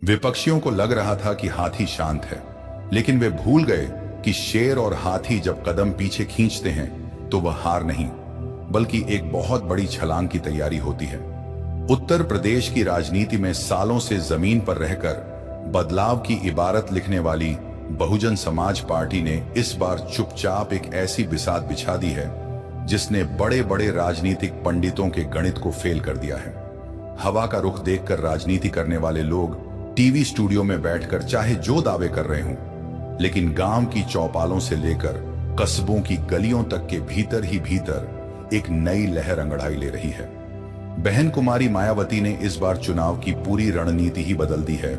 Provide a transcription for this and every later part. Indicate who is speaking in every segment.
Speaker 1: विपक्षियों को लग रहा था कि हाथी शांत है, लेकिन वे भूल गए कि शेर और हाथी जब कदम पीछे खींचते हैं तो वह हार नहीं, बल्कि एक बहुत बड़ी छलांग की तैयारी होती है। उत्तर प्रदेश की राजनीति में सालों से जमीन पर रहकर बदलाव की इबारत लिखने वाली बहुजन समाज पार्टी ने इस बार चुपचाप एक ऐसी बिसात बिछा दी है जिसने बड़े बड़े राजनीतिक पंडितों के गणित को फेल कर दिया है। हवा का रुख देखकर राजनीति करने वाले लोग टीवी स्टूडियो में बैठकर चाहे जो दावे कर रहे हों, लेकिन गांव की चौपालों से लेकर कस्बों की गलियों तक के भीतर ही भीतर एक नई लहर अंगड़ाई ले रही है। बहन कुमारी मायावती ने इस बार चुनाव की पूरी रणनीति ही बदल दी है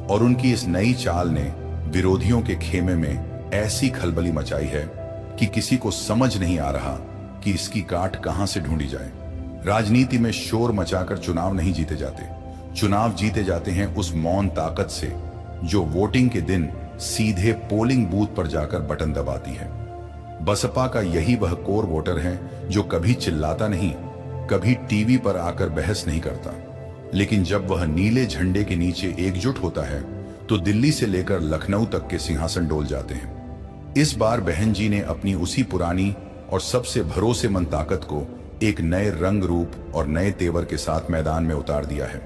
Speaker 1: और उनकी इस नई चाल ने विरोधियों के खेमे में ऐसी खलबली मचाई है कि किसी को समझ नहीं आ रहा कि इसकी काट कहां से ढूंढी जाए। राजनीति में शोर मचाकर चुनाव नहीं जीते जाते, चुनाव जीते जाते हैं उस मौन ताकत से जो वोटिंग के दिन सीधे पोलिंग बूथ पर जाकर बटन दबाती है। बसपा का यही वह कोर वोटर है जो कभी चिल्लाता नहीं, कभी टीवी पर आकर बहस नहीं करता, लेकिन जब वह नीले झंडे के नीचे एकजुट होता है तो दिल्ली से लेकर लखनऊ तक के सिंहासन डोल जाते हैं। इस बार बहन जी ने अपनी उसी पुरानी और सबसे भरोसेमंद ताकत को एक नए रंग रूप और नए तेवर के साथ मैदान में उतार दिया है।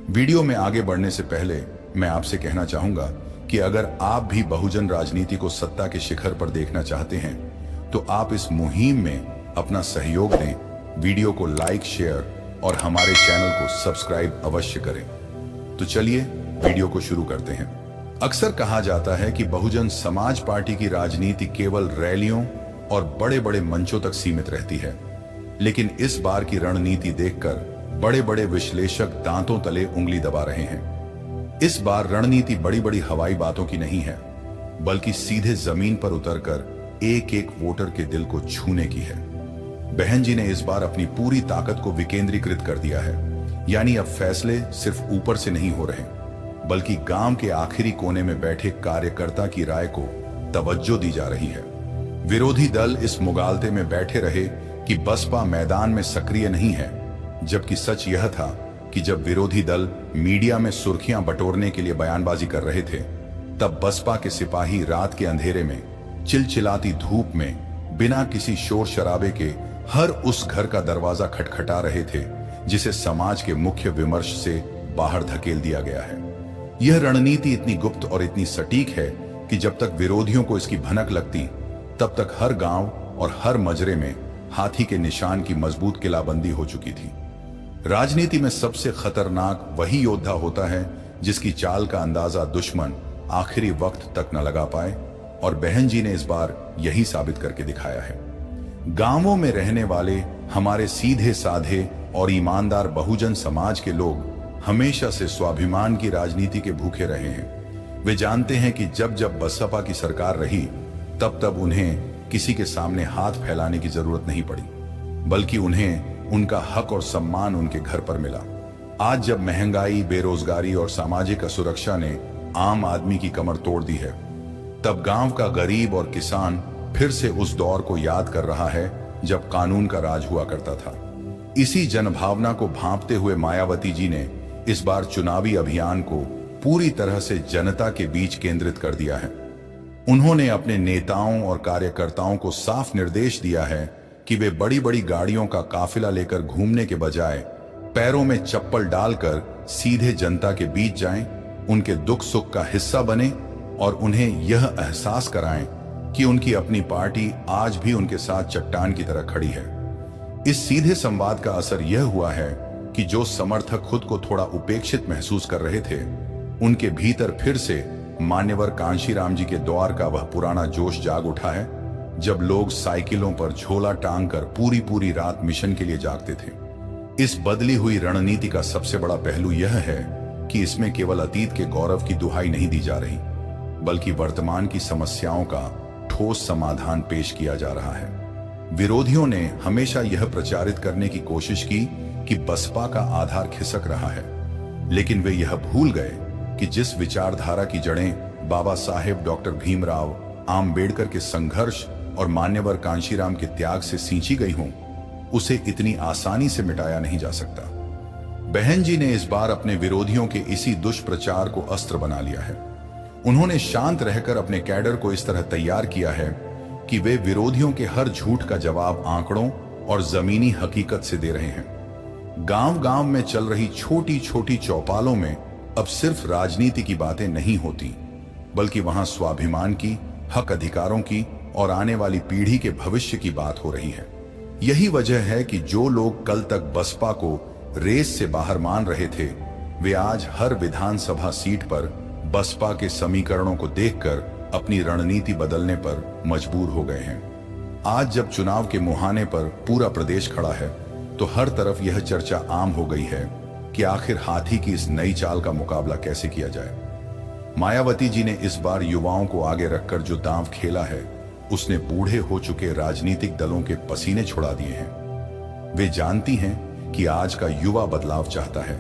Speaker 1: वीडियो में आगे बढ़ने से पहले मैं आपसे कहना चाहूंगा कि अगर आप भी बहुजन राजनीति को सत्ता के शिखर पर देखना चाहते हैं तो आप इस मुहिम में अपना सहयोग दें, वीडियो को लाइक, शेयर और हमारे चैनल को सब्सक्राइब अवश्य करें। तो चलिए वीडियो को शुरू करते हैं। अक्सर कहा जाता है कि बहुजन समाज पार्टी की राजनीति केवल रैलियों और बड़े बड़े मंचों तक सीमित रहती है, लेकिन इस बार की रणनीति देखकर बड़े बड़े विश्लेषक दांतों तले उंगली दबा रहे हैं। इस बार रणनीति बड़ी बड़ी हवाई बातों की नहीं है, बल्कि सीधे जमीन पर उतरकर एक एक वोटर के दिल को छूने की है। बहन जी ने इस बार अपनी पूरी ताकत को विकेंद्रीकृत कर दिया है, यानी अब फैसले सिर्फ ऊपर से नहीं हो रहे, बल्कि गांव के आखिरी कोने में बैठे कार्यकर्ता की राय को तवज्जो दी जा रही है। विरोधी दल इस मुगालते में बैठे रहे कि बसपा मैदान में सक्रिय नहीं है, जबकि सच यह था कि जब विरोधी दल मीडिया में सुर्खियां बटोरने के लिए बयानबाजी कर रहे थे, तब बसपा के सिपाही रात के अंधेरे में चिलचिलाती धूप में बिना किसी शोर शराबे के हर उस घर का दरवाजा खटखटा रहे थे जिसे समाज के मुख्य विमर्श से बाहर धकेल दिया गया है। यह रणनीति इतनी गुप्त और इतनी सटीक है कि जब तक विरोधियों को इसकी भनक लगती, तब तक हर गांव और हर मजरे में हाथी के निशान की मजबूत किलाबंदी हो चुकी थी। राजनीति में सबसे खतरनाक वही योद्धा होता है जिसकी चाल का अंदाजा दुश्मन आखिरी वक्त तक न लगा पाए, और बहन जी ने इस बार यही साबित करके दिखाया है। गांवों में रहने वाले हमारे सीधे साधे और ईमानदार बहुजन समाज के लोग हमेशा से स्वाभिमान की राजनीति के भूखे रहे हैं। वे जानते हैं कि जब जब बसपा की सरकार रही, तब तब उन्हें किसी के सामने हाथ फैलाने की जरूरत नहीं पड़ी, बल्कि उन्हें उनका हक और सम्मान उनके घर पर मिला। आज जब महंगाई, बेरोजगारी और सामाजिक असुरक्षा ने आम आदमी की कमर तोड़ दी है, तब गांव का गरीब और किसान फिर से उस दौर को याद कर रहा है जब कानून का राज हुआ करता था। इसी जनभावना को भांपते हुए मायावती जी ने इस बार चुनावी अभियान को पूरी तरह से जनता के बीच केंद्रित कर दिया है। उन्होंने अपने नेताओं और कार्यकर्ताओं को साफ निर्देश दिया है कि वे बड़ी बड़ी गाड़ियों का काफिला लेकर घूमने के बजाय पैरों में चप्पल डालकर सीधे जनता के बीच जाएं, उनके दुख सुख का हिस्सा बने और उन्हें यह एहसास कराएं कि उनकी अपनी पार्टी आज भी उनके साथ चट्टान की तरह खड़ी है। इस सीधे संवाद का असर यह हुआ है कि जो समर्थक खुद को थोड़ा उपेक्षित महसूस कर रहे थे, उनके भीतर फिर से मान्यवर कांशीराम जी के द्वार का वह पुराना जोश जाग उठा है, जब लोग साइकिलों पर झोला टांग कर पूरी पूरी रात मिशन के लिए जागते थे। इस बदली हुई रणनीति का सबसे बड़ा पहलू यह है कि इसमें केवल अतीत के गौरव की दुहाई नहीं दी जा रही, बल्कि वर्तमान की समस्याओं का ठोस समाधान पेश किया जा रहा है। विरोधियों ने हमेशा यह प्रचारित करने की कोशिश की कि बसपा का आधार खिसक रहा है, लेकिन वे यह भूल गए कि जिस विचारधारा की जड़ें बाबा साहेब डॉक्टर भीमराव आम्बेडकर के संघर्ष और मान्यवर कांशीराम के त्याग से सींची गई हों, उसे इतनी आसानी से मिटाया नहीं जा सकता। बहन जी ने इस बार अपने विरोधियों के इसी दुष्प्रचार को अस्त्र बना लिया है। उन्होंने शांत रहकर अपने कैडर को इस तरह तैयार किया है कि वे विरोधियों के हर झूठ का जवाब आंकड़ों और जमीनी हकीकत से दे रहे हैं। गांव गांव में चल रही छोटी छोटी चौपालों में अब सिर्फ राजनीति की बातें नहीं होती, बल्कि वहां स्वाभिमान की, हक अधिकारों की और आने वाली पीढ़ी के भविष्य की बात हो रही है। यही वजह है कि जो लोग कल तक बसपा को रेस से बाहर मान रहे थे, वे आज हर विधानसभा सीट पर बसपा के समीकरणों को देखकर अपनी रणनीति बदलने पर मजबूर हो गए हैं। आज जब चुनाव के मुहाने पर पूरा प्रदेश खड़ा है, तो हर तरफ यह चर्चा आम हो गई है कि आखिर हाथी की इस नई चाल का मुकाबला कैसे किया जाए। मायावती जी ने इस बार युवाओं को आगे रखकर जो दांव खेला है, उसने बूढ़े हो चुके राजनीतिक दलों के पसीने छुड़ा दिए हैं। वे जानती हैं कि आज का युवा बदलाव चाहता है,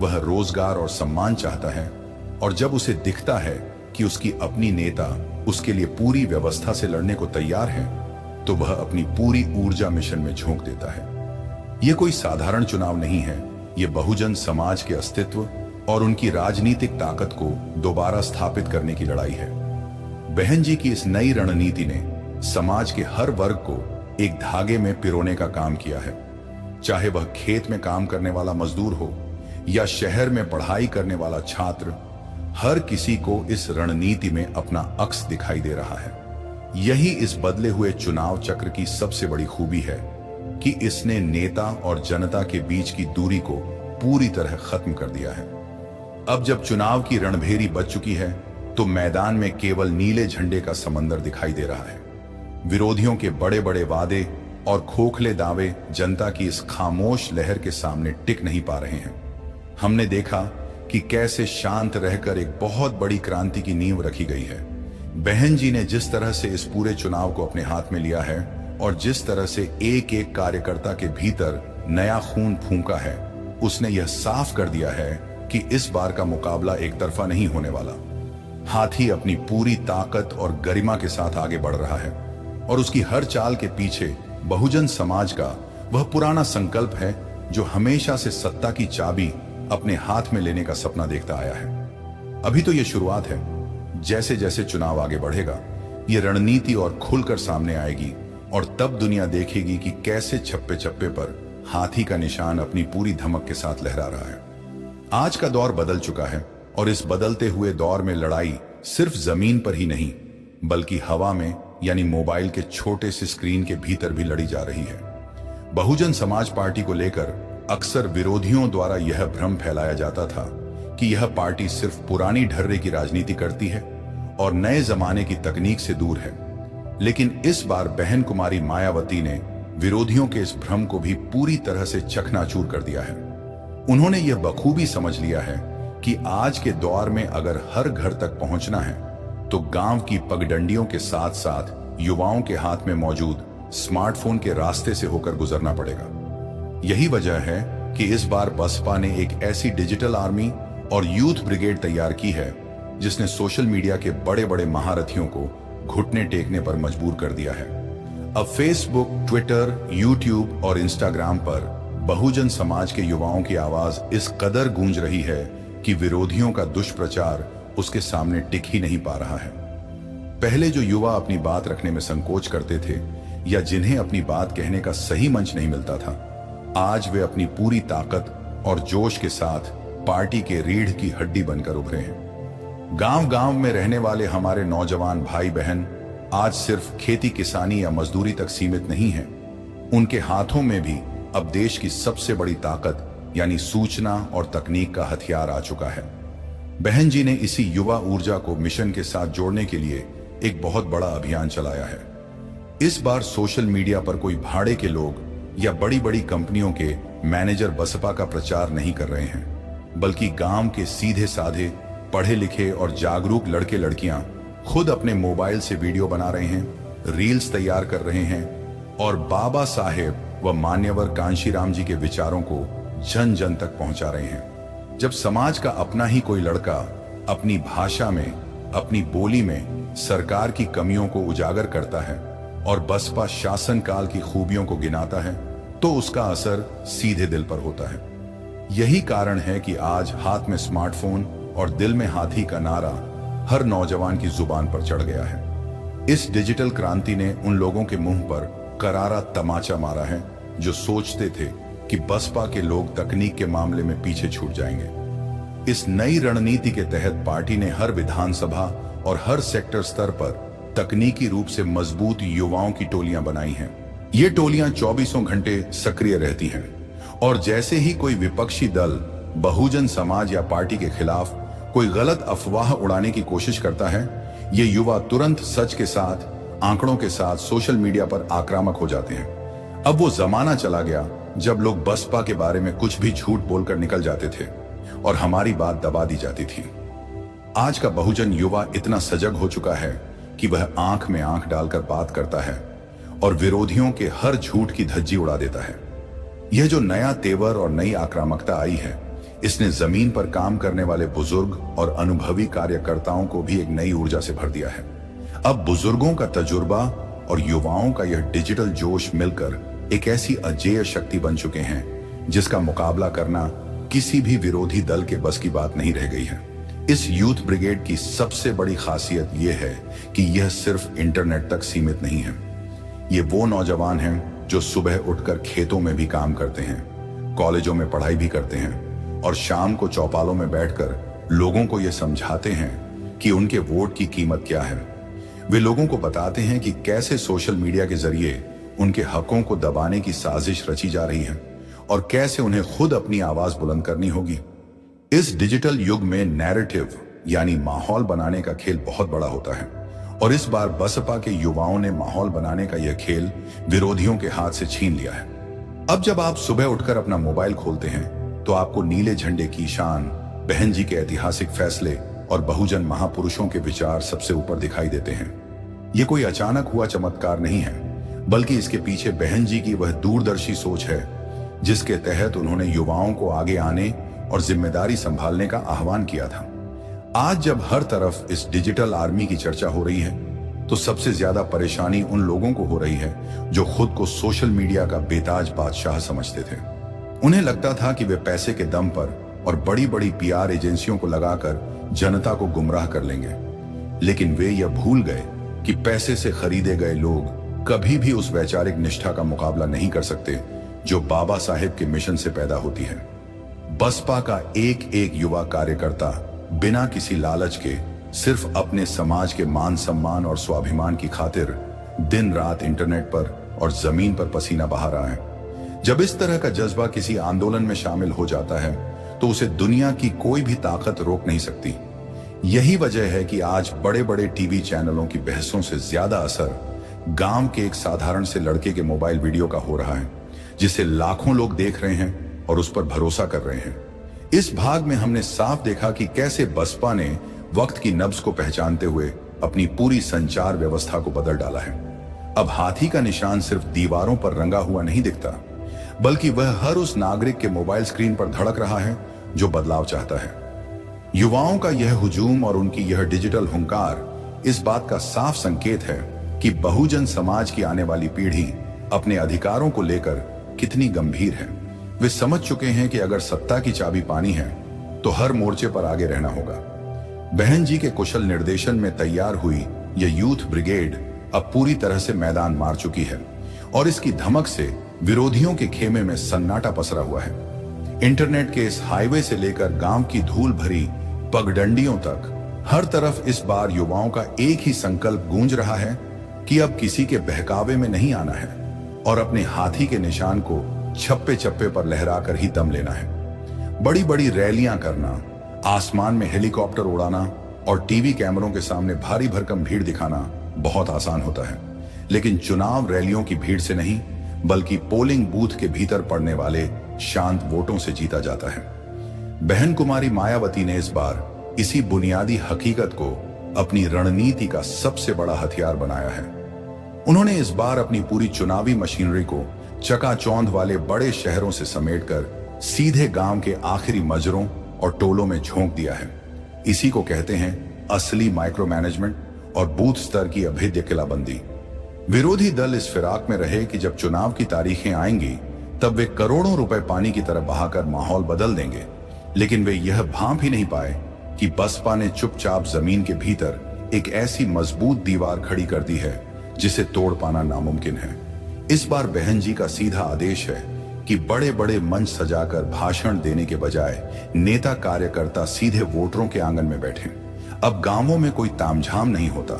Speaker 1: वह रोजगार और सम्मान चाहता है, और जब उसे दिखता है कि उसकी अपनी नेता उसके लिए पूरी व्यवस्था से लड़ने को तैयार है, तो वह अपनी पूरी ऊर्जा मिशन में झोंक देता है। यह कोई साधारण चुनाव नहीं है, यह बहुजन समाज के अस्तित्व और उनकी राजनीतिक ताकत को दोबारा स्थापित करने की लड़ाई है। बहन जी की इस नई रणनीति ने समाज के हर वर्ग को एक धागे में पिरोने का काम किया है। चाहे वह खेत में काम करने वाला मजदूर हो या शहर में पढ़ाई करने वाला छात्र, हर किसी को इस रणनीति में अपना अक्स दिखाई दे रहा है। यही इस बदले हुए चुनाव चक्र की सबसे बड़ी खूबी है कि इसने नेता और जनता के बीच की दूरी को पूरी तरह खत्म कर दिया है। अब जब चुनाव की रणभेरी बज चुकी है, तो मैदान में केवल नीले झंडे का समंदर दिखाई दे रहा है। विरोधियों के बड़े बड़े वादे और खोखले दावे जनता की इस खामोश लहर के सामने टिक नहीं पा रहे हैं। हमने देखा कि कैसे शांत रहकर एक बहुत बड़ी क्रांति की नींव रखी गई है। बहन जी ने जिस तरह से इस पूरे चुनाव को अपने हाथ में लिया है और जिस तरह से एक एक कार्यकर्ता के भीतर नया खून फूंका है, उसने यह साफ कर दिया है कि इस बार का मुकाबला एक तरफा नहीं होने वाला। हाथी अपनी पूरी ताकत और गरिमा के साथ आगे बढ़ रहा है, और उसकी हर चाल के पीछे बहुजन समाज का वह पुराना संकल्प है जो हमेशा से सत्ता की चाबी अपने हाथ में लेने का सपना देखता आया है। अभी तो यह शुरुआत है। जैसे जैसे चुनाव आगे बढ़ेगा, यह रणनीति और खुलकर सामने आएगी, और तब दुनिया देखेगी कि कैसे छप्पे छप्पे पर हाथी का निशान अपनी पूरी धमक के साथ लहरा रहा है। आज का दौर बदल चुका है, और इस बदलते हुए दौर में लड़ाई सिर्फ जमीन पर ही नहीं, बल्कि हवा में, यानी मोबाइल के छोटे से स्क्रीन के भीतर भी लड़ी जा रही है। बहुजन समाज पार्टी को लेकर अक्सर विरोधियों द्वारा यह भ्रम फैलाया जाता था कि यह पार्टी सिर्फ पुरानी ढर्रे की राजनीति करती है और नए जमाने की तकनीक से दूर है। लेकिन इस बार बहन कुमारी मायावती ने विरोधियों के इस भ्रम को भी पूरी तरह से चकनाचूर कर दिया है। उन्होंने यह बखूबी समझ लिया है कि आज के दौर में अगर हर घर तक पहुंचना है, तो गांव की पगडंडियों के साथ साथ युवाओं के हाथ में मौजूद स्मार्टफोन के रास्ते से होकर गुजरना पड़ेगा। यही वजह है कि इस बार बसपा ने एक ऐसी डिजिटल आर्मी और यूथ ब्रिगेड तैयार की है जिसने सोशल मीडिया के बड़े बड़े महारथियों को घुटने टेकने पर मजबूर कर दिया है। अब फेसबुक, ट्विटर, यूट्यूब और इंस्टाग्राम पर बहुजन समाज के युवाओं की आवाज इस कदर गूंज रही है कि विरोधियों का दुष्प्रचार उसके सामने टिक ही नहीं पा रहा है। पहले जो युवा अपनी बात रखने में संकोच करते थे या जिन्हें अपनी बात कहने का सही मंच नहीं मिलता था, आज वे अपनी पूरी ताकत और जोश के साथ पार्टी के रीढ़ की हड्डी बनकर उभरे हैं। गांव गांव में रहने वाले हमारे नौजवान भाई बहन आज सिर्फ खेती किसानी या मजदूरी तक सीमित नहीं हैं। उनके हाथों में भी अब देश की सबसे बड़ी ताकत यानी सूचना और तकनीक का हथियार आ चुका है। बहन जी ने इसी युवा ऊर्जा को मिशन के साथ जोड़ने के लिए एक बहुत बड़ा अभियान चलाया है। इस बार सोशल मीडिया पर कोई भाड़े के लोग या बड़ी बड़ी कंपनियों के मैनेजर बसपा का प्रचार नहीं कर रहे हैं, बल्कि गांव के सीधे साधे पढ़े लिखे और जागरूक लड़के लड़कियां खुद अपने मोबाइल से वीडियो बना रहे हैं, रील्स तैयार कर रहे हैं और बाबा साहेब व मान्यवर कांशीराम जी के विचारों को जन जन तक पहुंचा रहे हैं। जब समाज का अपना ही कोई लड़का अपनी भाषा में, अपनी बोली में सरकार की कमियों को उजागर करता है और बसपा शासन काल की खूबियों को गिनाता है, तो उसका असर सीधे दिल पर होता है। यही कारण है कि आज हाथ में स्मार्टफोन और दिल में हाथी का नारा हर नौजवान की जुबान पर चढ़ गया है। इस डिजिटल क्रांति ने उन लोगों के मुंह पर करारा तमाचा मारा है जो सोचते थे कि बसपा के लोग तकनीक के मामले में पीछे छूट जाएंगे। इस नई रणनीति के तहत पार्टी ने हर विधानसभा और हर सेक्टर स्तर पर तकनीकी रूप से मजबूत युवाओं की टोलियां बनाई हैं। ये टोलियां 24 घंटे सक्रिय रहती हैं और जैसे ही कोई विपक्षी दल बहुजन समाज या पार्टी के खिलाफ कोई गलत अफवाह उड़ाने की कोशिश करता है, ये युवा तुरंत सच के साथ, आंकड़ों के साथ सोशल मीडिया पर आक्रामक हो जाते हैं। अब वो जमाना चला गया जब लोग बसपा के बारे में कुछ भी झूठ बोलकर निकल जाते थे और हमारी बात दबा दी जाती थी। आज का बहुजन युवा इतना सजग हो चुका है कि वह आंख में आंख डालकर बात करता है और विरोधियों के हर झूठ की धज्जी उड़ा देता है। यह जो नया तेवर और नई आक्रामकता आई है, इसने जमीन पर काम करने वाले बुजुर्ग और अनुभवी कार्यकर्ताओं को भी एक नई ऊर्जा से भर दिया है। अब बुजुर्गों का तजुर्बा और युवाओं का यह डिजिटल जोश मिलकर एक ऐसी अजेय शक्ति बन चुके हैं जिसका मुकाबला करना किसी भी विरोधी दल के बस की बात नहीं रह गई है। इस यूथ ब्रिगेड की सबसे बड़ी खासियत यह है कि यह सिर्फ इंटरनेट तक सीमित नहीं है। ये वो नौजवान हैं जो सुबह उठकर खेतों में भी काम करते हैं, कॉलेजों में पढ़ाई भी करते हैं और शाम को चौपालों में बैठकर लोगों को यह समझाते हैं कि उनके वोट की कीमत क्या है। वे लोगों को बताते हैं कि कैसे सोशल मीडिया के जरिए उनके हकों को दबाने की साजिश रची जा रही है और कैसे उन्हें खुद अपनी आवाज बुलंद करनी होगी। इस डिजिटल युग में नैरेटिव यानी माहौल बनाने का खेल बहुत बड़ा होता है और इस बार बसपा के युवाओं ने माहौल बनाने का यह खेल विरोधियों के हाथ से छीन लिया है। अब जब आप सुबह उठकर अपना मोबाइल खोलते हैं तो आपको नीले झंडे की शान, बहन जी के ऐतिहासिक फैसले और बहुजन महापुरुषों के विचार सबसे ऊपर दिखाई देते हैं। यह कोई अचानक हुआ चमत्कार नहीं है, बल्कि इसके पीछे बहन जी की वह दूरदर्शी सोच है जिसके तहत उन्होंने युवाओं को आगे आने और जिम्मेदारी संभालने का आह्वान किया था। आज जब हर तरफ इस डिजिटल आर्मी की चर्चा हो रही है तो सबसे ज्यादा परेशानी उन लोगों को हो रही है जो खुद को सोशल मीडिया का बेताज बादशाह समझते थे। उन्हें लगता था कि वे पैसे के दम पर और बड़ी बड़ी पीआर एजेंसियों को लगाकर जनता को गुमराह कर लेंगे, लेकिन वे यह भूल गए कि पैसे से खरीदे गए लोग कभी भी उस वैचारिक निष्ठा का मुकाबला नहीं कर सकते जो बाबा साहेब के मिशन से पैदा होती है। बसपा का एक एक युवा कार्यकर्ता बिना किसी लालच के सिर्फ अपने समाज के मान सम्मान और स्वाभिमान की खातिर दिन रात इंटरनेट पर और जमीन पर पसीना बहा रहा है। जब इस तरह का जज्बा किसी आंदोलन में शामिल हो जाता है तो उसे दुनिया की कोई भी ताकत रोक नहीं सकती। यही वजह है कि आज बड़े बड़े टीवी चैनलों की बहसों से ज्यादा असर गांव के एक साधारण से लड़के के मोबाइल वीडियो का हो रहा है जिसे लाखों लोग देख रहे हैं और उस पर भरोसा कर रहे हैं। इस भाग में हमने साफ देखा कि कैसे बसपा ने वक्त की नब्ज को पहचानते हुए अपनी पूरी संचार व्यवस्था को बदल डाला है। अब हाथी का निशान सिर्फ दीवारों पर रंगा हुआ नहीं दिखता, बल्कि वह हर उस नागरिक के मोबाइल स्क्रीन पर धड़क रहा है जो बदलाव चाहता है। युवाओं का यह हुजूम और उनकी यह डिजिटल हुंकार इस बात का साफ संकेत है कि बहुजन समाज की आने वाली पीढ़ी अपने अधिकारों को लेकर कितनी गंभीर है। वे समझ चुके हैं कि अगर सत्ता की चाबी पानी है तो हर मोर्चे पर आगे रहना होगा। बहन जी के कुशल निर्देशन में तैयार हुई यह यूथ ब्रिगेड अब पूरी तरह से मैदान मार चुकी है और इसकी धमक से विरोधियों के खेमे में सन्नाटा पसरा हुआ है। इंटरनेट के इस हाईवे से लेकर गांव की धूल भरी पगडंडियों तक हर तरफ इस बार युवाओं का एक ही संकल्प गूंज रहा है कि अब किसी के बहकावे में नहीं आना है और अपने हाथी के निशान को छप्पे छप्पे पर लहराकर ही दम लेना है। बड़ी बड़ी रैलियां करना, आसमान में हेलीकॉप्टर उड़ाना और टीवी कैमरों के सामने भारी भरकम भीड़ दिखाना बहुत आसान होता है, लेकिन चुनाव रैलियों की भीड़ से नहीं बल्कि पोलिंग बूथ के भीतर पड़ने वाले शांत वोटों से जीता जाता है। बहन कुमारी मायावती ने इस बार इसी बुनियादी हकीकत को अपनी रणनीति का सबसे बड़ा हथियार बनाया है। उन्होंने इस बार अपनी पूरी चुनावी मशीनरी को चकाचौंध वाले बड़े शहरों से समेटकर सीधे गांव के आखिरी मजरों और टोलों में झोंक दिया है। इसी को कहते हैं असली माइक्रो मैनेजमेंट और बूथ स्तर की अभेद्य किलाबंदी। विरोधी दल इस फिराक में रहे कि जब चुनाव की तारीखें आएंगी तब वे करोड़ों रुपए पानी की तरह बहाकर माहौल बदल देंगे। लेकिन वे यह भांप ही नहीं पाए कि बसपा ने चुपचाप जमीन के भीतर एक ऐसी मजबूत दीवार खड़ी कर दी है जिसे तोड़ पाना नामुमकिन है। इस बार बहन जी का सीधा आदेश है कि बड़े बड़े मंच सजाकर भाषण देने के बजाय नेता कार्यकर्ता सीधे वोटरों के आंगन में बैठें। अब गांवों में कोई तामझाम नहीं होता,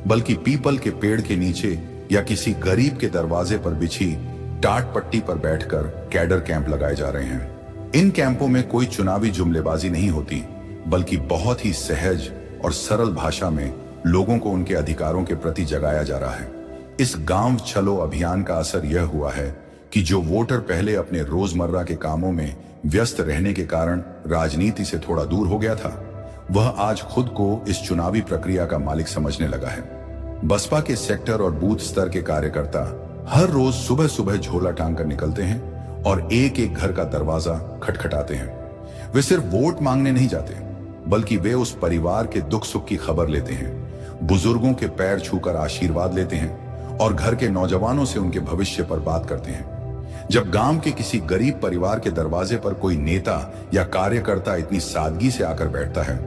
Speaker 1: बल्कि पीपल के पेड़ के नीचे या किसी गरीब के दरवाजे पर बिछी टाट पट्टी पर बैठकर कैडर कैंप लगाए जा रहे हैं। इन कैंपों में कोई चुनावी जुमलेबाजी नहीं होती, बल्कि बहुत ही सहज और सरल भाषा में लोगों को उनके अधिकारों के प्रति जगाया जा रहा है। इस गांव चलो अभियान का असर यह हुआ है कि जो वोटर पहले अपने रोजमर्रा के कामों में व्यस्त रहने के कारण राजनीति से थोड़ा दूर हो गया था, वह आज खुद को इस चुनावी प्रक्रिया का मालिक समझने लगा है। बसपा के सेक्टर और बूथ स्तर के कार्यकर्ता हर रोज सुबह सुबह झोला टांग कर निकलते हैं और एक एक घर का दरवाजा खटखटाते हैं। वे सिर्फ वोट मांगने नहीं जाते, बल्कि वे उस परिवार के दुख सुख की खबर लेते हैं, बुजुर्गों के पैर छूकर आशीर्वाद लेते हैं और घर के नौजवानों से उनके भविष्य पर बात करते हैं। जब गांव के किसी गरीब परिवार के दरवाजे पर कोई नेता या कार्यकर्ता इतनी सादगी से आकर बैठता है,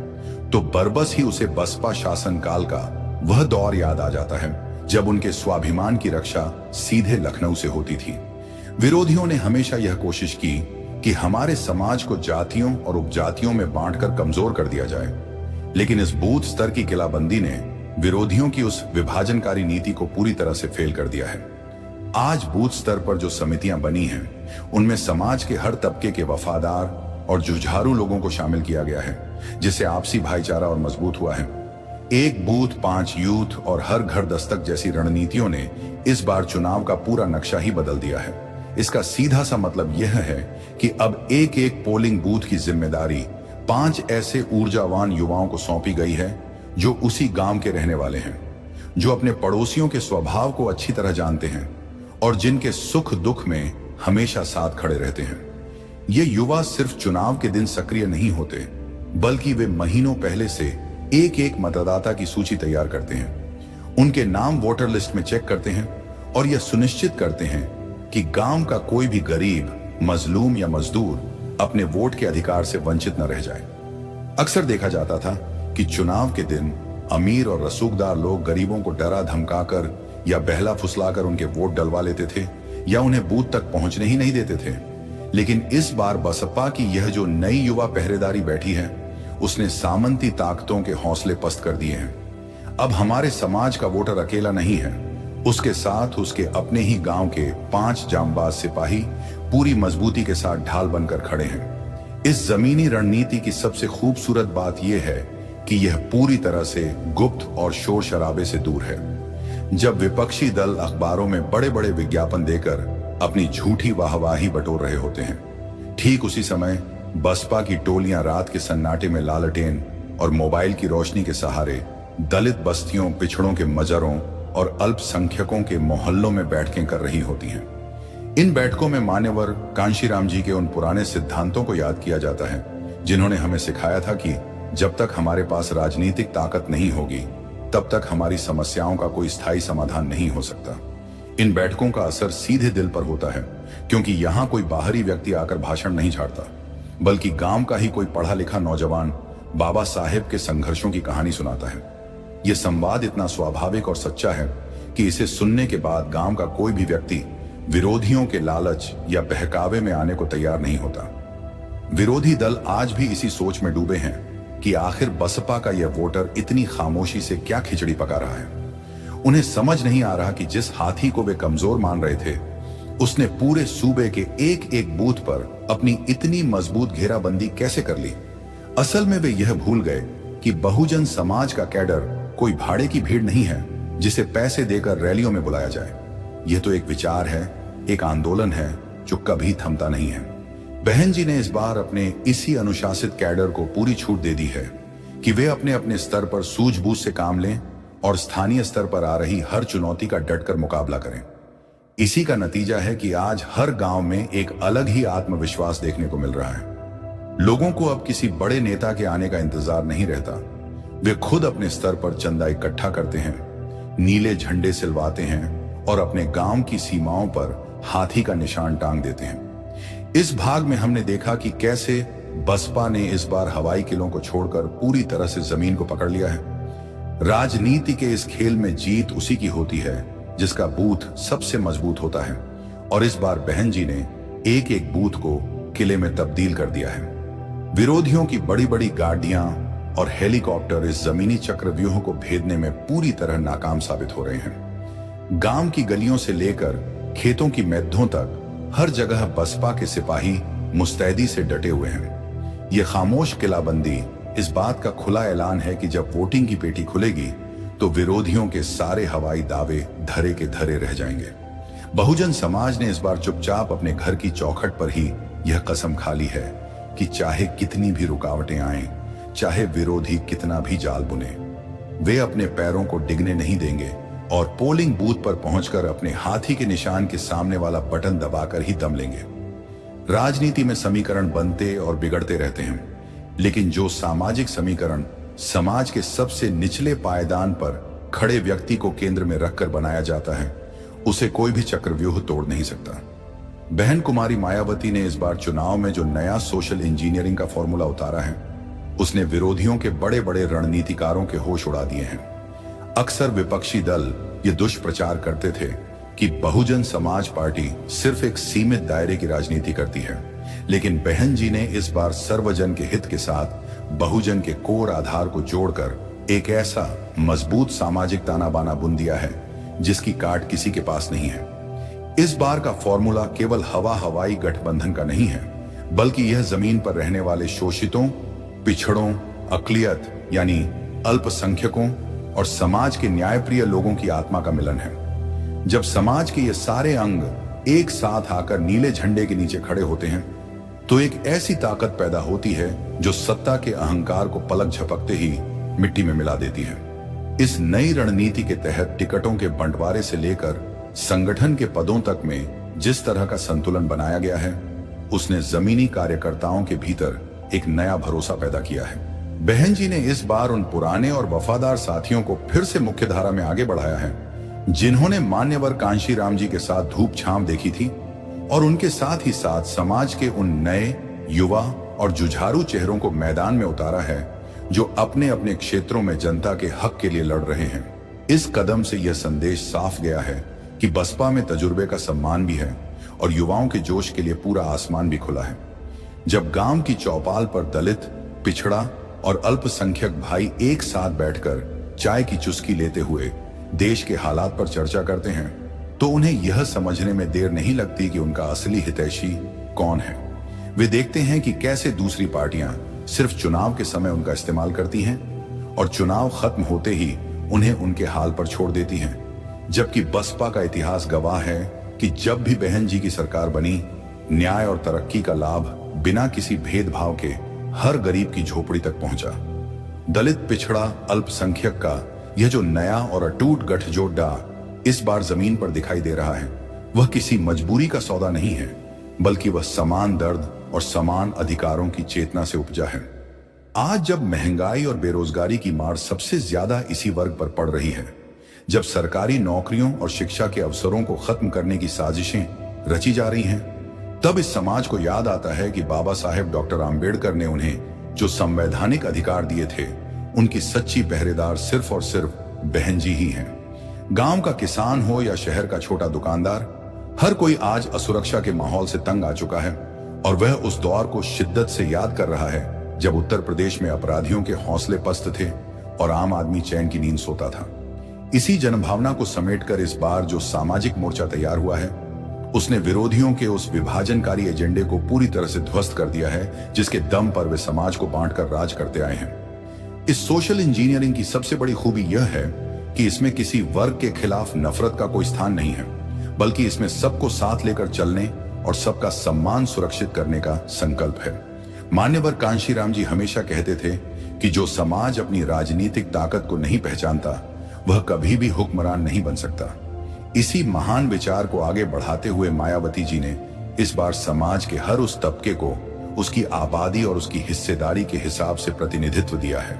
Speaker 1: तो बरबस ही उसे बसपा शासनकाल का वह दौर याद आ जाता है जब उनके स्वाभिमान की रक्षा सीधे लखनऊ से होती थी। विरोधियों ने हमेशा यह कोशिश की कि हमारे समाज को जातियों और उपजातियों में बांटकर कमजोर कर दिया जाए, लेकिन इस बूथ स्तर की किलाबंदी ने विरोधियों की उस विभाजनकारी नीति को पूरी तरह से फेल कर दिया है। आज बूथ स्तर पर जो समितियां बनी हैं, उनमें समाज के हर तबके के वफादार और जुझारू लोगों को शामिल किया गया है, जिससे आपसी भाईचारा और मजबूत हुआ है। एक बूथ 5 यूथ और हर घर दस्तक जैसी रणनीतियों ने इस बार चुनाव का पूरा नक्शा ही बदल दिया है। इसका सीधा सा मतलब यह है कि अब एक एक पोलिंग बूथ की जिम्मेदारी 5 ऐसे ऊर्जावान युवाओं को सौंपी गई है जो उसी गांव के रहने वाले हैं, जो अपने पड़ोसियों के स्वभाव को अच्छी तरह जानते हैं और जिनके सुख दुख में हमेशा साथ खड़े रहते हैं। ये युवा सिर्फ चुनाव के दिन सक्रिय नहीं होते, बल्कि वे महीनों पहले से एक एक मतदाता की सूची तैयार करते हैं, उनके नाम वोटर लिस्ट में चेक करते हैं और यह सुनिश्चित करते हैं कि गांव का कोई भी गरीब, मजलूम या मजदूर अपने वोट के अधिकार से वंचित न रह जाए। अक्सर देखा जाता था कि चुनाव के दिन अमीर और रसूखदार लोग गरीबों को डरा धमकाकर या बहला फुसलाकर उनके वोट डलवा लेते थे या उन्हें बूथ तक पहुंचने ही नहीं देते थे। लेकिन इस बार बसपा की यह जो नई युवा पहरेदारी बैठी है, उसने सामंती ताकतों के हौसले पस्त कर दिए हैं। अब हमारे समाज का वोटर अकेला नहीं है, उसके साथ उसके अपने ही गांव के 5 जांबाज सिपाही पूरी मजबूती के साथ ढाल बनकर खड़े हैं। इस जमीनी रणनीति की सबसे खूबसूरत बात यह है कि यह पूरी तरह से गुप्त और शोर शराबे से दूर है। जब विपक्षी दल अखबारों में बड़े बड़े विज्ञापन देकर अपनी झूठी वाहवाही बटोर रहे होते हैं, ठीक उसी समय बसपा की टोलियां रात के सन्नाटे में लालटेन और मोबाइल की रोशनी के सहारे दलित बस्तियों, पिछड़ों के मजरों और अल्पसंख्यकों के मोहल्लों में बैठकें कर रही होती हैं। इन बैठकों में मान्यवर कांशीराम जी के उन पुराने सिद्धांतों को याद किया जाता है जिन्होंने हमें सिखाया था कि जब तक हमारे पास राजनीतिक ताकत नहीं होगी, तब तक हमारी समस्याओं का कोई स्थायी समाधान नहीं हो सकता। इन बैठकों का असर सीधे दिल पर होता है, क्योंकि यहाँ कोई बाहरी व्यक्ति आकर भाषण नहीं झाड़ता, बल्कि गांव का ही कोई पढ़ा लिखा नौजवान बाबा साहेब के संघर्षों की कहानी सुनाता है। यह संवाद इतना स्वाभाविक और सच्चा है कि इसे सुनने के बाद गांव का कोई भी व्यक्ति विरोधियों के लालच या बहकावे में आने को तैयार नहीं होता। विरोधी दल आज भी इसी सोच में डूबे हैं कि आखिर बसपा का यह वोटर इतनी खामोशी से क्या खिचड़ी पका रहा है। उन्हें समझ नहीं आ रहा कि जिस हाथी को वे कमजोर मान रहे थे, उसने पूरे सूबे के एक एक बूथ पर अपनी इतनी मजबूत घेराबंदी कैसे कर ली। असल में वे यह भूल गए कि बहुजन समाज का कैडर कोई भाड़े की भीड़ नहीं है जिसे पैसे देकर रैलियों में बुलाया जाए। यह तो एक विचार है, एक आंदोलन है जो कभी थमता नहीं है। बहन जी ने इस बार अपने इसी अनुशासित कैडर को पूरी छूट दे दी है कि वे अपने अपने स्तर पर सूझबूझ से काम लें और स्थानीय स्तर पर आ रही हर चुनौती का डटकर मुकाबला करें। इसी का नतीजा है कि आज हर गांव में एक अलग ही आत्मविश्वास देखने को मिल रहा है। लोगों को अब किसी बड़े नेता के आने का इंतजार नहीं रहता। वे खुद अपने स्तर पर चंदा इकट्ठा करते हैं, नीले झंडे सिलवाते हैं और अपने गांव की सीमाओं पर हाथी का निशान टांग देते हैं। इस भाग में हमने देखा कि कैसे बसपा ने इस बार हवाई किलों को छोड़कर पूरी तरह से जमीन को पकड़ लिया है। राजनीति के इस खेल में जीत उसी की होती है जिसका बूथ सबसे मजबूत होता है, और इस बार बहन जी ने एक एक बूथ को किले में तब्दील कर दिया है। विरोधियों की बड़ी बड़ी गाड़ियां और हेलीकॉप्टर इस जमीनी चक्रव्यूह को भेदने में पूरी तरह नाकाम साबित हो रहे हैं। गांव की गलियों से लेकर खेतों की मैदानों तक हर जगह बसपा के सिपाही मुस्तैदी से डटे हुए हैं। यह खामोश किलाबंदी इस बात का खुला ऐलान है कि जब वोटिंग की पेटी खुलेगी तो विरोधियों के सारे हवाई दावे धरे के धरे रह जाएंगे। बहुजन समाज ने इस बार चुपचाप अपने घर की चौखट पर ही यह कसम खा ली है कि चाहे कितनी भी रुकावटें आएं, चाहे विरोधी कितना भी जाल बुने, वे अपने पैरों को डिगने नहीं देंगे और पोलिंग बूथ पर पहुंचकर अपने हाथी के निशान के सामने वाला बटन दबाकर ही दम लेंगे। राजनीति में समीकरण बनते और बिगड़ते रहते हैं, लेकिन जो सामाजिक समीकरण समाज के सबसे निचले पायदान पर खड़े व्यक्ति को केंद्र में रखकर बनाया जाता है, उसे कोई भी चक्रव्यूह तोड़ नहीं सकता। बहन कुमारी मायावती ने इस बार चुनाव में जो नया सोशल इंजीनियरिंग का फॉर्मूला उतारा है, उसने विरोधियों के बड़े बड़े रणनीतिकारों के होश उड़ा दिए हैं। अक्सर विपक्षी दल ये दुष्प्रचार करते थे कि बहुजन समाज पार्टी सिर्फ एक सीमित दायरे की राजनीति करती है, लेकिन बहन जी ने इस बार सर्वजन के हित के साथ बहुजन के कोर आधार को जोड़कर एक ऐसा मजबूत सामाजिक ताना बाना बुन दिया है जिसकी काट किसी के पास नहीं है। इस बार का फॉर्मूला केवल हवाई गठबंधन का नहीं है, बल्कि यह जमीन पर रहने वाले शोषितों, पिछड़ों, अकलियत यानी अल्पसंख्यकों और समाज के न्यायप्रिय लोगों की आत्मा का मिलन है। जब समाज के ये सारे अंग एक साथ आकर नीले झंडे के नीचे खड़े होते हैं तो एक ऐसी ताकत पैदा होती है जो सत्ता के अहंकार को पलक झपकते ही मिट्टी में मिला देती है। इस नई रणनीति के तहत टिकटों के बंटवारे से लेकर संगठन के पदों तक में जिस तरह का संतुलन बनाया गया है, उसने जमीनी कार्यकर्ताओं के भीतर एक नया भरोसा पैदा किया है। बहन जी ने इस बार उन पुराने और वफादार साथियों को फिर से मुख्यधारा में आगे बढ़ाया है जिन्होंने मान्यवर कांशीराम जी के साथ धूप छांव देखी थी, और उनके साथ ही साथ समाज के उन नए युवा और जुझारू चेहरों को मैदान में उतारा है जो अपने अपने क्षेत्रों में जनता के हक के लिए लड़ रहे हैं। इस कदम से यह संदेश साफ गया है कि बसपा में तजुर्बे का सम्मान भी है और युवाओं के जोश के लिए पूरा आसमान भी खुला है। जब गांव की चौपाल पर दलित, पिछड़ा और अल्पसंख्यक भाई एक साथ बैठकर चाय की चुस्की लेते हुए देश के हालात पर चर्चा करते हैं तो उन्हें यह समझने में देर नहीं लगती कि उनका असली हितैषी कौन है। वे देखते हैं कि कैसे दूसरी पार्टियां सिर्फ चुनाव के समय उनका इस्तेमाल करती हैं और चुनाव खत्म होते ही उन्हें उनके हाल पर छोड़ देती हैं, जबकि बसपा का इतिहास गवाह है कि जब भी बहन जी की सरकार बनी, न्याय और तरक्की का लाभ बिना किसी भेदभाव के हर गरीब की झोपड़ी तक पहुंचा। दलित, पिछड़ा, अल्पसंख्यक का यह जो नया और अटूट गठजोड़ा इस बार जमीन पर दिखाई दे रहा है, वह किसी मजबूरी का सौदा नहीं है, बल्कि वह समान दर्द और समान अधिकारों की चेतना से उपजा है। आज जब महंगाई और बेरोजगारी की मार सबसे ज्यादा इसी वर्ग पर पड़ रही है, जब सरकारी नौकरियों और शिक्षा के अवसरों को खत्म करने की साजिशें रची जा रही हैं, तब इस समाज को याद आता है कि बाबा साहेब डॉक्टर आंबेडकर ने उन्हें जो संवैधानिक अधिकार दिए थे, उनकी सच्ची पहरेदार सिर्फ और सिर्फ बहन जी ही हैं। गांव का किसान हो या शहर का छोटा दुकानदार, हर कोई आज असुरक्षा के माहौल से तंग आ चुका है और वह उस दौर को शिद्दत से याद कर रहा है जब उत्तर प्रदेश में अपराधियों के हौसले पस्त थे और आम आदमी चैन की नींद सोता था। इसी जनभावना को समेटकर इस बार जो सामाजिक मोर्चा तैयार हुआ है, उसने विरोधियों के उस विभाजनकारी एजेंडे को पूरी तरह से ध्वस्त कर दिया है जिसके दम पर वे समाज को बांटकर राज करते आए हैं। इस सोशल इंजीनियरिंग की सबसे बड़ी खूबी यह है कि इसमें किसी वर्ग के खिलाफ नफरत का कोई स्थान नहीं है, बल्कि इसमें सबको साथ लेकर चलने और सबका सम्मान सुरक्षित करने का संकल्प है। मान्यवर कांशीराम जी हमेशा कहते थे कि जो समाज अपनी राजनीतिक ताकत को नहीं पहचानता, वह कभी भी हुक्मरान नहीं बन सकता। इसी महान विचार को आगे बढ़ाते हुए मायावती जी ने इस बार समाज के हर उस तबके को उसकी आबादी और उसकी हिस्सेदारी के हिसाब से प्रतिनिधित्व दिया है,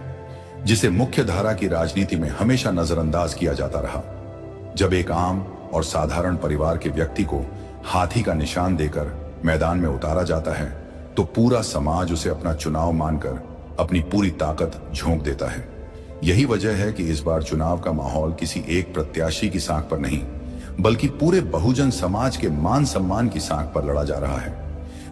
Speaker 1: जिसे मुख्य धारा की राजनीति में हमेशा नजरअंदाज किया जाता रहा। जब एक आम और साधारण परिवार के व्यक्ति को हाथी का निशान देकर मैदान में उतारा जाता है तो पूरा समाज उसे अपना चुनाव मानकर अपनी पूरी ताकत झोंक देता है। यही वजह है कि इस बार चुनाव का माहौल किसी एक प्रत्याशी की साख पर नहीं, बल्कि पूरे बहुजन समाज के मान सम्मान की साख पर लड़ा जा रहा है।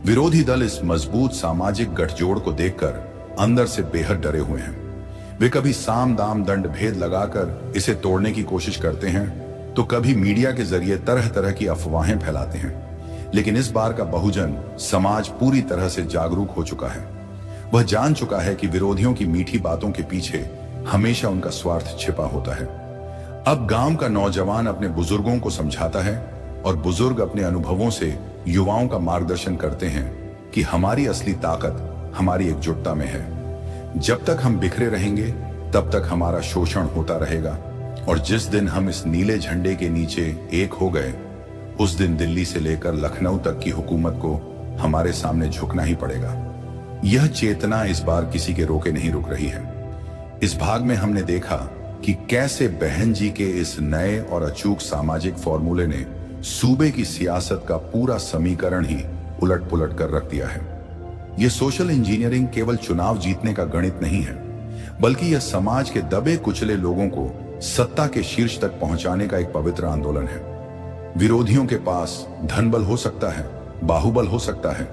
Speaker 1: विरोधी दल इस मजबूत सामाजिक गठजोड़ को देखकर अंदर से बेहद डरे हुए हैं। वे कभी साम दाम दंड भेद लगाकर इसे तोड़ने की कोशिश करते हैं, तो कभी मीडिया के जरिए तरह तरह की अफवाहें फैलाते हैं। लेकिन इस बार का बहुजन समाज पूरी तरह से जागरूक हो चुका है। वह जान चुका है कि विरोधियों की मीठी बातों के पीछे हमेशा उनका स्वार्थ छिपा होता है। अब गांव का नौजवान अपने बुजुर्गों को समझाता है और बुजुर्ग अपने अनुभवों से युवाओं का मार्गदर्शन करते हैं कि हमारी असली ताकत हमारी एकजुटता में है। जब तक हम बिखरे रहेंगे तब तक हमारा शोषण होता रहेगा, और जिस दिन हम इस नीले झंडे के नीचे एक हो गए, उस दिन दिल्ली से लेकर लखनऊ तक की हुकूमत को हमारे सामने झुकना ही पड़ेगा। यह चेतना इस बार किसी के रोके नहीं रुक रही है। इस भाग में हमने देखा कि कैसे बहन जी के इस नए और अचूक सामाजिक फॉर्मूले ने सूबे की सियासत का पूरा समीकरण ही उलट पुलट कर रख दिया है। यह सोशल इंजीनियरिंग केवल चुनाव जीतने का गणित नहीं है, बल्कि यह समाज के दबे कुचले लोगों को सत्ता के शीर्ष तक पहुंचाने का एक पवित्र आंदोलन है। विरोधियों के पास धनबल हो सकता है, बाहुबल हो सकता है,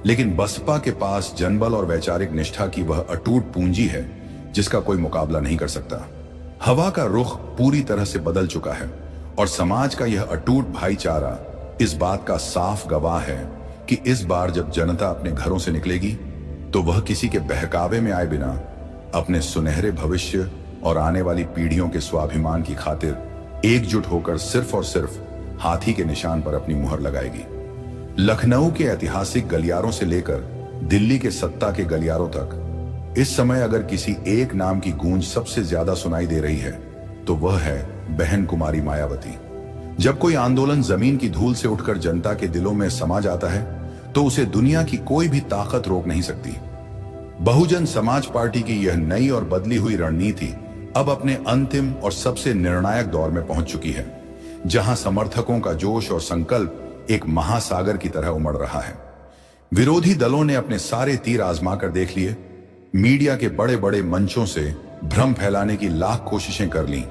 Speaker 1: लेकिन बसपा के पास जनबल और वैचारिक निष्ठा की वह अटूट पूंजी है जिसका कोई मुकाबला नहीं कर सकता। हवा का रुख पूरी तरह से बदल चुका है और समाज का यह अटूट भाईचारा इस बात का साफ गवाह है कि इस बार जब जनता अपने घरों से निकलेगी तो वह किसी के बहकावे में आए बिना अपने सुनहरे भविष्य और आने वाली पीढ़ियों के स्वाभिमान की खातिर एकजुट होकर सिर्फ और सिर्फ हाथी के निशान पर अपनी मुहर लगाएगी। लखनऊ के ऐतिहासिक गलियारों से लेकर दिल्ली के सत्ता के गलियारों तक इस समय अगर किसी एक नाम की गूंज सबसे ज्यादा सुनाई दे रही है तो वह है बहन कुमारी मायावती। जब कोई आंदोलन जमीन की धूल से उठकर जनता के दिलों में समा जाता है तो उसे दुनिया की कोई भी ताकत रोक नहीं सकती। बहुजन समाज पार्टी की यह नई और बदली हुई रणनीति अब अपने अंतिम और सबसे निर्णायक दौर में पहुंच चुकी है, जहां समर्थकों का जोश और संकल्प एक महासागर की तरह उमड़ रहा है। विरोधी दलों ने अपने सारे तीर आजमा कर देख लिए, मीडिया के बड़े बड़े मंचों से भ्रम फैलाने की लाख कोशिशें कर लीं,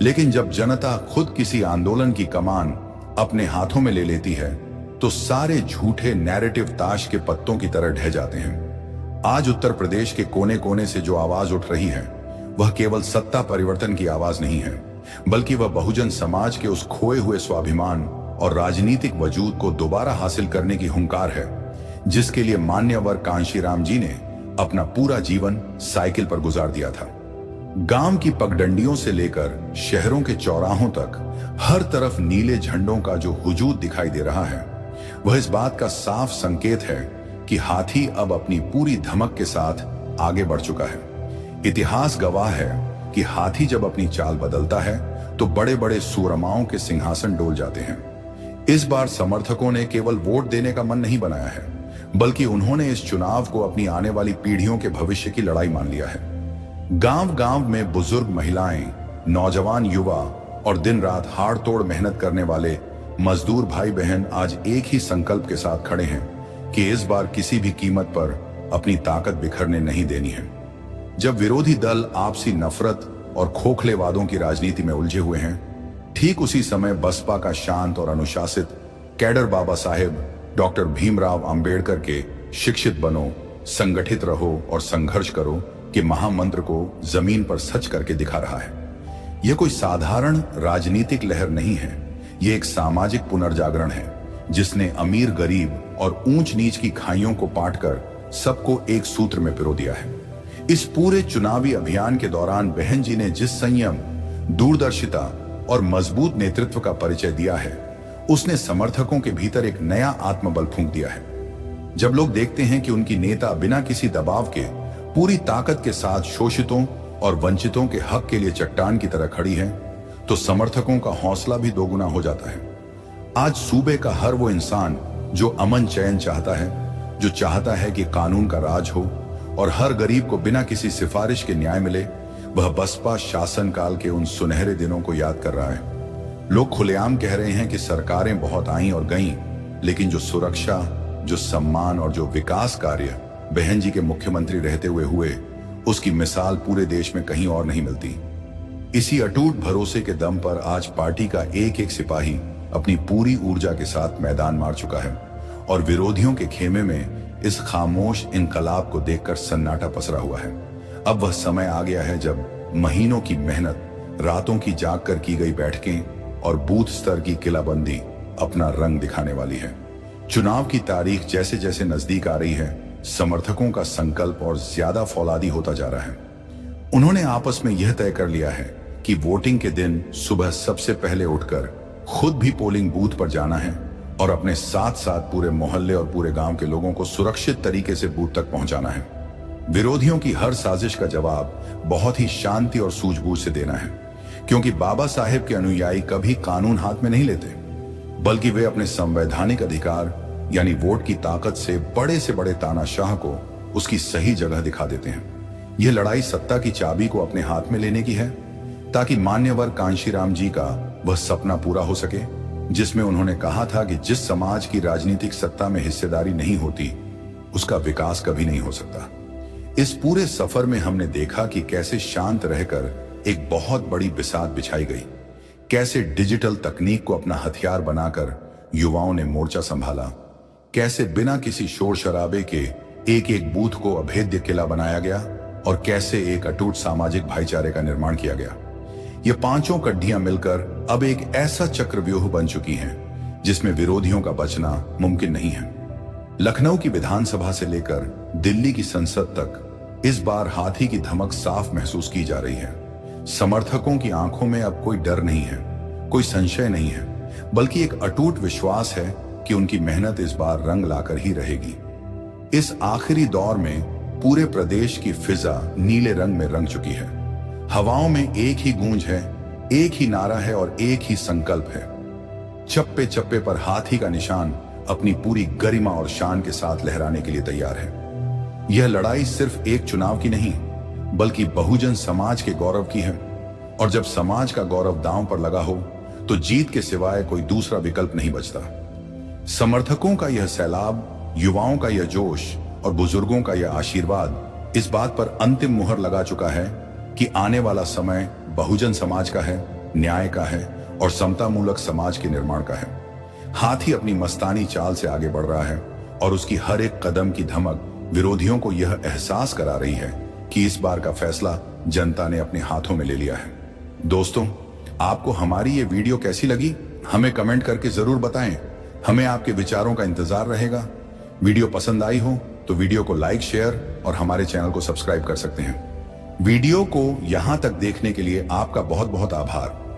Speaker 1: लेकिन जब जनता खुद किसी आंदोलन की कमान अपने हाथों में ले लेती है तो सारे झूठे नैरेटिव ताश के पत्तों की तरह ढह जाते हैं। आज उत्तर प्रदेश के कोने कोने से जो आवाज उठ रही है वह केवल सत्ता परिवर्तन की आवाज नहीं है, बल्कि वह बहुजन समाज के उस खोए हुए स्वाभिमान और राजनीतिक वजूद को दोबारा हासिल करने की हुंकार है, जिसके लिए मान्यवर कांशीराम जी ने अपना पूरा जीवन साइकिल पर गुजार दिया था। गांव की पगडंडियों से लेकर शहरों के चौराहों तक हर तरफ नीले झंडों का जो हुजूम दिखाई दे रहा है वह इस बात का साफ संकेत है कि हाथी अब अपनी पूरी धमक के साथ आगे बढ़ चुका है। इतिहास गवाह है कि हाथी जब अपनी चाल बदलता है तो बड़े बड़े सूरमाओं के सिंहासन डोल जाते हैं। इस बार समर्थकों ने केवल वोट देने का मन नहीं बनाया है, बल्कि उन्होंने इस चुनाव को अपनी आने वाली पीढ़ियों के भविष्य की लड़ाई मान लिया है। गांव गांव में बुजुर्ग महिलाएं, नौजवान युवा और दिन रात हाड़ तोड़ मेहनत करने वाले मजदूर भाई बहन आज एक ही संकल्प के साथ खड़े हैं कि इस बार किसी भी कीमत पर अपनी ताकत बिखरने नहीं देनी है। जब विरोधी दल आपसी नफरत और खोखले वादों की राजनीति में उलझे हुए हैं, ठीक उसी समय बसपा का शांत और अनुशासित कैडर बाबा साहेब डॉक्टर भीमराव अंबेडकर के शिक्षित बनो, संगठित रहो और संघर्ष करो के महामंत्र को जमीन पर सच करके दिखा रहा है। यह कोई साधारण राजनीतिक लहर नहीं है, यह एक सामाजिक पुनर्जागरण है जिसने अमीर गरीब और ऊंच नीच की खाइयों को पाटकर सबको एक सूत्र में पिरो दिया है। इस पूरे चुनावी अभियान के दौरान बहन जी ने जिस संयम, दूरदर्शिता और मजबूत नेतृत्व का परिचय दिया है, उसने समर्थकों के भीतर एक नया आत्मबल फूंक दिया है। जब लोग देखते हैं कि उनकी नेता बिना किसी दबाव के पूरी ताकत के साथ शोषितों और वंचितों के हक के लिए चट्टान की तरह खड़ी है, तो समर्थकों का हौसला भी दोगुना हो जाता है। आज सूबे का हर वो इंसान जो अमन चैन चाहता है, जो चाहता है कि कानून का राज हो और हर गरीब को बिना किसी सिफारिश के न्याय मिले, वह बसपा शासनकाल के उन सुनहरे दिनों को याद कर रहा है। लोग खुलेआम कह रहे हैं कि सरकारें बहुत आईं और गईं, लेकिन जो सुरक्षा, जो सम्मान और जो विकास कार्य बहन जी के मुख्यमंत्री रहते हुए उसकी मिसाल पूरे देश में कहीं और नहीं मिलती। इसी अटूट भरोसे के दम पर आज पार्टी का एक एक सिपाही अपनी पूरी ऊर्जा के साथ मैदान मार चुका है और विरोधियों के खेमे में इस खामोश इनकलाब को देखकर सन्नाटा पसरा हुआ है। अब वह समय आ गया है जब महीनों की मेहनत, रातों की जाग कर की गई बैठकें और बूथ स्तर की किलाबंदी अपना रंग दिखाने वाली है। चुनाव की तारीख जैसे जैसे नजदीक आ रही है, समर्थकों का संकल्प और ज्यादा फौलादी होता जा रहा है। उन्होंने आपस में यह तय कर लिया है कि वोटिंग के दिन सुबह सबसे पहले उठकर खुद भी पोलिंग बूथ पर जाना है और अपने साथ साथ पूरे मोहल्ले और पूरे गांव के लोगों को सुरक्षित तरीके से बूथ तक पहुंचाना है। विरोधियों की हर साजिश का जवाब बहुत ही शांति और सूझबूझ से देना है, क्योंकि बाबा साहेब के अनुयायी कभी कानून हाथ में नहीं लेते, बल्कि वे अपने संवैधानिक अधिकार यानी वोट की ताकत से बड़े तानाशाह को उसकी सही जगह दिखा देते हैं। यह लड़ाई सत्ता की चाबी को अपने हाथ में लेने की है, ताकि मान्यवर कांशीराम जी का वह सपना पूरा हो सके जिसमें उन्होंने कहा था कि जिस समाज की राजनीतिक सत्ता में हिस्सेदारी नहीं होती, उसका विकास कभी नहीं हो सकता। इस पूरे सफर में हमने देखा कि कैसे शांत रहकर एक बहुत बड़ी बिसात बिछाई गई, कैसे डिजिटल तकनीक को अपना हथियार बनाकर युवाओं ने मोर्चा संभाला, कैसे बिना किसी शोर शराबे के एक एक बूथ को अभेद्य किला बनाया गया और कैसे एक अटूट सामाजिक भाईचारे का निर्माण किया गया। ये पांचों कड्डियां मिलकर अब एक ऐसा चक्रव्यूह बन चुकी हैं जिसमें विरोधियों का बचना मुमकिन नहीं है। लखनऊ की विधानसभा से लेकर दिल्ली की संसद तक इस बार हाथी की धमक साफ महसूस की जा रही है। समर्थकों की आंखों में अब कोई डर नहीं है, कोई संशय नहीं है, बल्कि एक अटूट विश्वास है कि उनकी मेहनत इस बार रंग लाकर ही रहेगी। इस आखिरी दौर में पूरे प्रदेश की फिजा नीले रंग में रंग चुकी है। हवाओं में एक ही गूंज है, एक ही नारा है और एक ही संकल्प है। चप्पे चप्पे पर हाथी का निशान अपनी पूरी गरिमा और शान के साथ लहराने के लिए तैयार है। यह लड़ाई सिर्फ एक चुनाव की नहीं, बल्कि बहुजन समाज के गौरव की है, और जब समाज का गौरव दांव पर लगा हो तो जीत के सिवाय कोई दूसरा विकल्प नहीं बचता। समर्थकों का यह सैलाब, युवाओं का यह जोश और बुजुर्गों का यह आशीर्वाद इस बात पर अंतिम मुहर लगा चुका है कि आने वाला समय बहुजन समाज का है, न्याय का है और समता मूलक समाज के निर्माण का है। हाथी अपनी मस्तानी चाल से आगे बढ़ रहा है और उसकी हर एक कदम की धमक विरोधियों को यह एहसास करा रही है कि इस बार का फैसला जनता ने अपने हाथों में ले लिया है। दोस्तों, आपको हमारी ये वीडियो कैसी लगी हमें कमेंट करके जरूर बताएं। हमें आपके विचारों का इंतजार रहेगा। वीडियो पसंद आई हो तो वीडियो को लाइक, शेयर और हमारे चैनल को सब्सक्राइब कर सकते हैं। वीडियो को यहां तक देखने के लिए आपका बहुत बहुत आभार।